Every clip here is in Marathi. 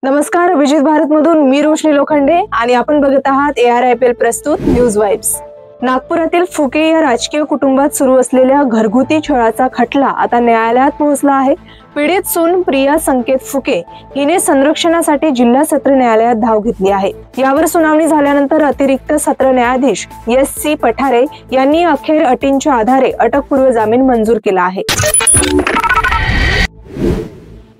नमस्कार, अभिजित भारत मधून मी रोशनी लोखंडे आणि आपण बघत आहात ARIPL प्रस्तुत न्यूज वाइब्स। नागपुरातील फुके या राजकीय कुटुंबात सुरू असलेल्या घरगुती छळाचा खटला आता न्यायालयात पोहोचला आहे। पीडित सून प्रिया संकेत फुके हिने संरक्षणासाठी जिल्हा सत्र न्यायालयात धाव घेतली आहे। यावर सुनावणी झाल्यानंतर अतिरिक्त सत्र न्यायाधीश SC पठारे यांनी अखेर अटींच्या आधारे अटकपूर्व जामीन मंजूर केला आहे।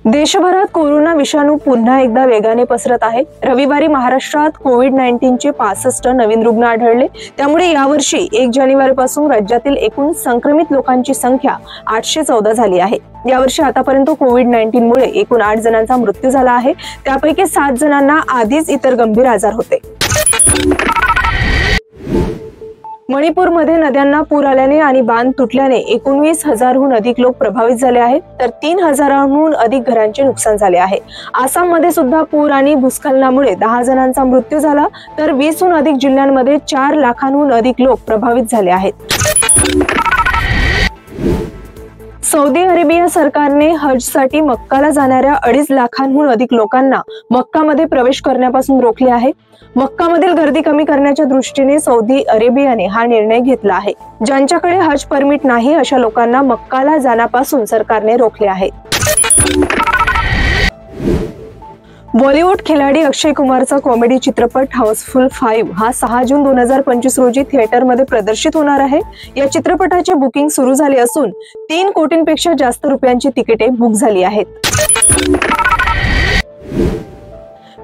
देशभरात कोरोना विषाणू पुन्हा एकदा वेगाने पसरत आहे। रविवारी महाराष्ट्रात कोविड-19 चे 65 नवीन रुग्ण आढळले। त्यामुळे यावर्षी 1 जानेवारीपासून राज्यातील एकूण संक्रमित लोकांची संख्या 814 झाली आहे। यावर्षी आतापर्यंत कोविड-19 मुळे एकूण 8 जणांचा मृत्यू झाला आहे। त्यापैकी 7 जणांना आधीच इतर गंभीर आजार होते। मणिपूरमध्ये नद्यांना पूर आल्याने आणि बांध तुटल्याने 19,000हून अधिक लोक प्रभावित झाले आहेत, तर 3,000हून अधिक घरांचे नुकसान झाले आहे। आसाममध्ये सुद्धा पूर आणि भूस्खलनामुळे 10 जणांचा मृत्यू झाला, तर 20हून अधिक जिल्ह्यांमध्ये 4 लाखांहून अधिक लोक प्रभावित झाले आहेत। सौदी अरेबिया सरकारने हजसाठी मक्काला जाणाऱ्या 2.5 लाखांहून अधिक लोकांना मक्कामध्ये प्रवेश करण्यापासून रोखले आहे। मक्कामधील गर्दी कमी करण्याच्या दृष्टीने सौदी अरेबियाने हा निर्णय घेतला आहे। ज्यांच्याकडे हज परमिट नाही अशा लोकांना मक्काला जाण्यापासून सरकारने रोखले आहे। बॉलिवूड खिलाडी अक्षय कुमारचा कॉमेडी चित्रपट हाऊसफुल 5 हा 6 जून 2025 रोजी थिएटरमध्ये प्रदर्शित होणार आहे। या चित्रपटाचे बुकिंग सुरू झाले असून 3 कोटींपेक्षा जास्त रुपयांची तिकिटे बुक झाली आहेत।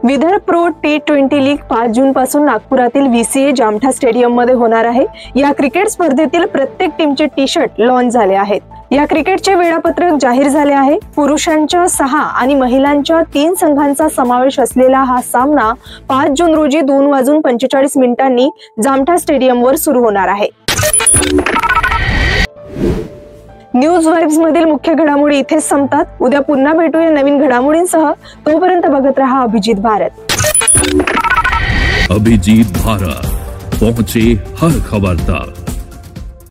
विदर्भ प्रो T20 लीग 5 जून पासून नागपुरातील VCA जामठा स्टेडियम मध्ये होणार आहे। या क्रिकेट स्पर्धेतील प्रत्येक टीमचे टी-शर्ट लॉन्च झाले आहेत। या क्रिकेटचे वेळापत्रक जाहीर झाले आहे। पुरुषांच्या 6 आणि महिलांच्या 3 संघांचा समावेश असलेला हा सामना 5 जून रोजी 2:45 जामठा स्टेडियमवर सुरू होणार आहे। न्यूज वाइब्स मधील मुख्य घडामोडी इथेच संपतात। उद्या पुन्हा भेटूया नवीन घडामोडींसह। तोपर्यंत बघत रहा अभिजित भारत। अभिजित भारत, पहुंचे हर खबर तक।